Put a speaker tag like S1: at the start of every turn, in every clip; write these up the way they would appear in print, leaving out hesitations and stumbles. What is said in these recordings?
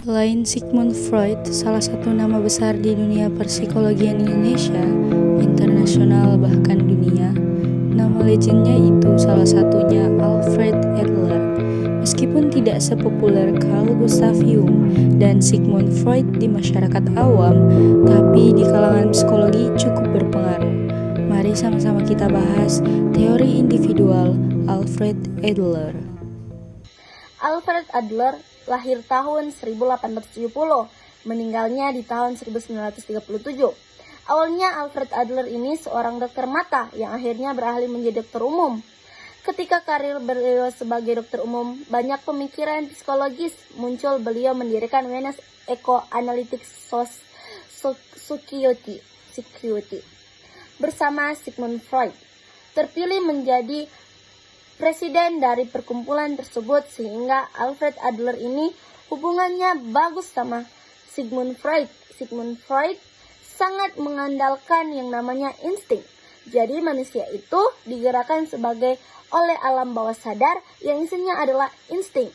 S1: Selain Sigmund Freud, salah satu nama besar di dunia perpsikologian Indonesia, internasional bahkan dunia, nama legendnya itu salah satunya Alfred Adler. Meskipun tidak sepopuler Carl Gustav Jung dan Sigmund Freud di masyarakat awam, tapi di kalangan psikologi cukup berpengaruh. Mari sama-sama kita bahas teori individual Alfred Adler.
S2: Alfred Adler lahir tahun 1870, meninggalnya di tahun 1937. Awalnya Alfred Adler ini seorang dokter mata yang akhirnya beralih menjadi dokter umum. Ketika karir beliau sebagai dokter umum, banyak pemikiran psikologis muncul. Beliau mendirikan Venus Eco Analytic Society bersama Sigmund Freud. Terpilih menjadi presiden dari perkumpulan tersebut, sehingga Alfred Adler ini hubungannya bagus sama Sigmund Freud. Sigmund Freud sangat mengandalkan yang namanya insting. Jadi manusia itu digerakkan oleh alam bawah sadar yang isinya adalah insting,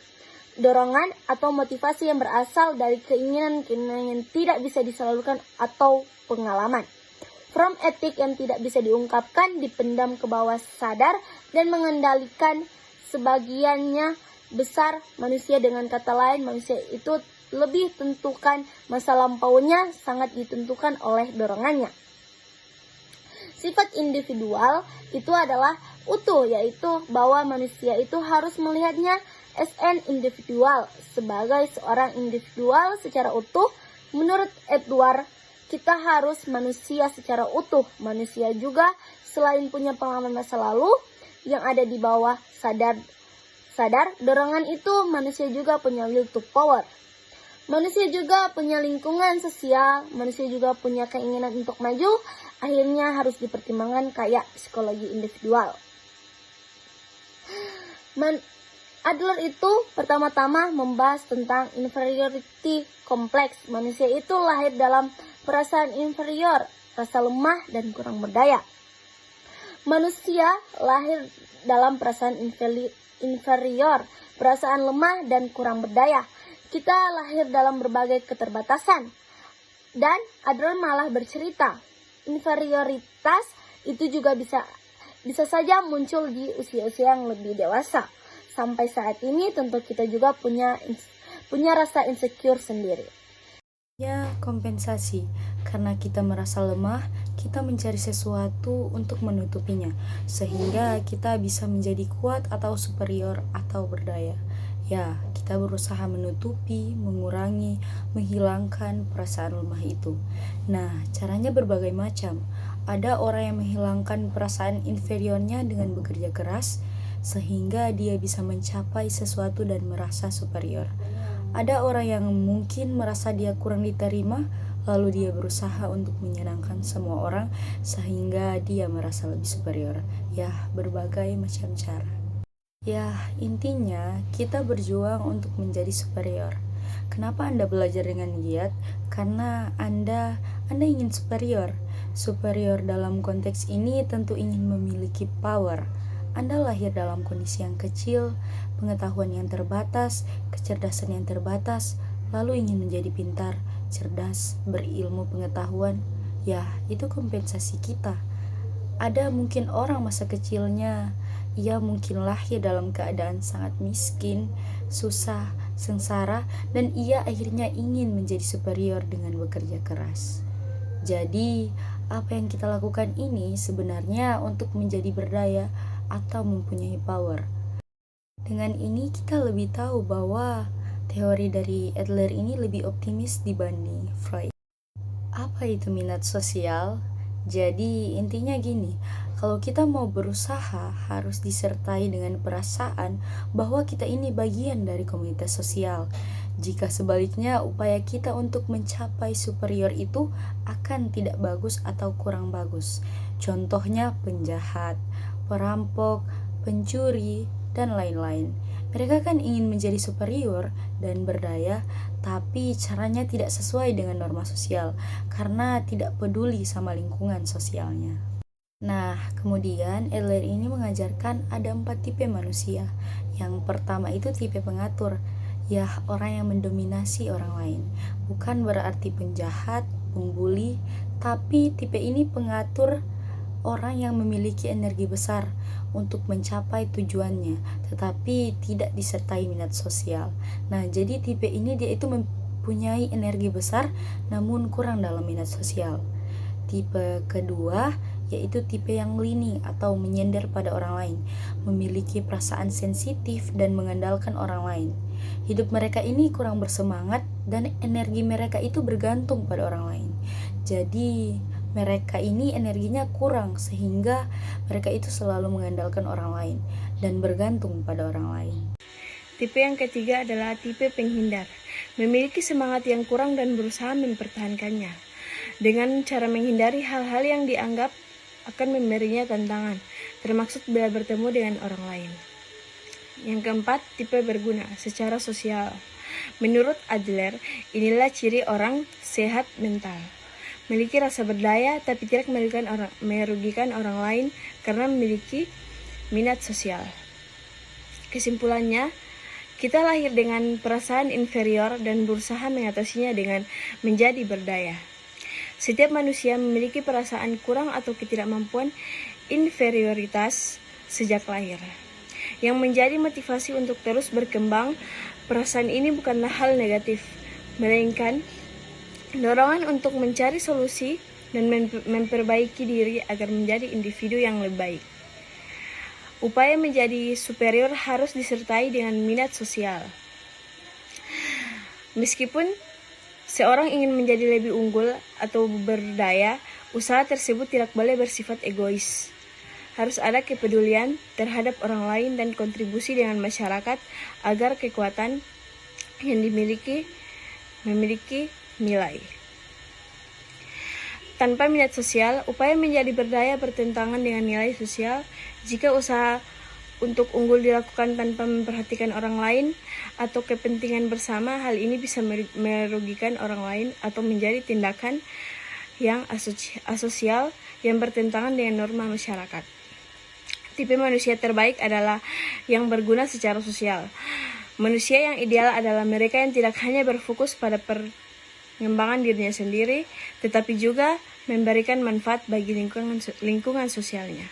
S2: dorongan atau motivasi yang berasal dari keinginan-keinginan yang tidak bisa disalurkan atau pengalaman. From etik yang tidak bisa diungkapkan, dipendam ke bawah sadar dan mengendalikan sebagiannya besar manusia. Dengan kata lain, manusia itu lebih tentukan masa lampaunya sangat ditentukan oleh dorongannya. Sifat individual itu adalah utuh, yaitu bahwa manusia itu harus melihatnya as an individual, sebagai seorang individual secara utuh. Menurut Edward, kita harus manusia secara utuh. Manusia juga selain punya pengalaman masa lalu yang ada di bawah sadar, dorongan itu manusia juga punya will to power. Manusia juga punya lingkungan sosial, manusia juga punya keinginan untuk maju. Akhirnya harus dipertimbangkan kayak psikologi individual. Adler itu pertama-tama membahas tentang inferiority complex. Manusia itu lahir dalam perasaan inferior, rasa lemah dan kurang berdaya. Manusia lahir dalam perasaan inferior, perasaan lemah dan kurang berdaya. Kita lahir dalam berbagai keterbatasan. Dan Adler malah bercerita, inferioritas itu juga bisa saja muncul di usia-usia yang lebih dewasa. Sampai saat ini tentu kita juga punya rasa insecure sendiri.
S1: Ya, kompensasi. Karena kita merasa lemah, kita mencari sesuatu untuk menutupinya, sehingga kita bisa menjadi kuat atau superior atau berdaya. Ya, kita berusaha menutupi, mengurangi, menghilangkan perasaan lemah itu. Nah, caranya berbagai macam. Ada orang yang menghilangkan perasaan inferiornya dengan bekerja keras, sehingga dia bisa mencapai sesuatu dan merasa superior. Ada orang yang mungkin merasa dia kurang diterima, lalu dia berusaha untuk menyenangkan semua orang sehingga dia merasa lebih superior. Ya, berbagai macam cara. Ya, intinya kita berjuang untuk menjadi superior. Kenapa Anda belajar dengan giat? Karena Anda ingin superior. Superior dalam konteks ini tentu ingin memiliki power. Anda lahir dalam kondisi yang kecil, pengetahuan yang terbatas, kecerdasan yang terbatas, lalu ingin menjadi pintar, cerdas, berilmu pengetahuan. Ya, itu kompensasi kita. Ada mungkin orang masa kecilnya, ia mungkin lahir dalam keadaan sangat miskin, susah, sengsara, dan ia akhirnya ingin menjadi superior dengan bekerja keras. Jadi, apa yang kita lakukan ini sebenarnya untuk menjadi berdaya atau mempunyai power. Dengan ini kita lebih tahu bahwa teori dari Adler ini lebih optimis dibanding Freud. Apa itu minat sosial? Jadi intinya gini, kalau kita mau berusaha harus disertai dengan perasaan bahwa kita ini bagian dari komunitas sosial. Jika sebaliknya upaya kita untuk mencapai superior itu akan tidak bagus atau kurang bagus. Contohnya penjahat, perampok, pencuri, dan lain-lain. Mereka kan ingin menjadi superior dan berdaya, tapi caranya tidak sesuai dengan norma sosial karena tidak peduli sama lingkungan sosialnya. Nah, kemudian Adler ini mengajarkan ada 4 tipe manusia. Yang pertama itu tipe pengatur, Ya, orang yang mendominasi orang lain. Bukan berarti penjahat, pembuli, tapi tipe ini pengatur orang yang memiliki energi besar untuk mencapai tujuannya, tetapi tidak disertai minat sosial. Nah, jadi tipe ini dia itu mempunyai energi besar namun kurang dalam minat sosial. Tipe kedua yaitu tipe yang lini atau menyender pada orang lain, memiliki perasaan sensitif dan mengandalkan orang lain. Hidup mereka ini kurang bersemangat dan energi mereka itu bergantung pada orang lain. Jadi mereka ini energinya kurang sehingga mereka itu selalu mengandalkan orang lain dan bergantung pada orang lain.
S2: Tipe yang ketiga adalah tipe penghindar, memiliki semangat yang kurang dan berusaha mempertahankannya dengan cara menghindari hal-hal yang dianggap akan memberinya tantangan, termasuk bila bertemu dengan orang lain. Yang keempat, tipe berguna secara sosial. Menurut Adler, inilah ciri orang sehat mental. Memiliki rasa berdaya tapi tidak merugikan orang lain karena memiliki minat sosial. Kesimpulannya, kita lahir dengan perasaan inferior dan berusaha mengatasinya dengan menjadi berdaya. Setiap manusia memiliki perasaan kurang atau ketidakmampuan inferioritas sejak lahir, yang menjadi motivasi untuk terus berkembang. Perasaan ini bukanlah hal negatif, melainkan dorongan untuk mencari solusi dan memperbaiki diri agar menjadi individu yang lebih baik. Upaya menjadi superior harus disertai dengan minat sosial. Meskipun seorang ingin menjadi lebih unggul atau berdaya, usaha tersebut tidak boleh bersifat egois. Harus ada kepedulian terhadap orang lain dan kontribusi dengan masyarakat agar kekuatan yang dimiliki memiliki nilai. Tanpa minat sosial, upaya menjadi berdaya bertentangan dengan nilai sosial. Jika usaha untuk unggul dilakukan tanpa memperhatikan orang lain atau kepentingan bersama, hal ini bisa merugikan orang lain atau menjadi tindakan yang asosial yang bertentangan dengan norma masyarakat. Tipe manusia terbaik adalah yang berguna secara sosial. Manusia yang ideal adalah mereka yang tidak hanya berfokus pada pengembangan dirinya sendiri, tetapi juga memberikan manfaat bagi lingkungan sosialnya.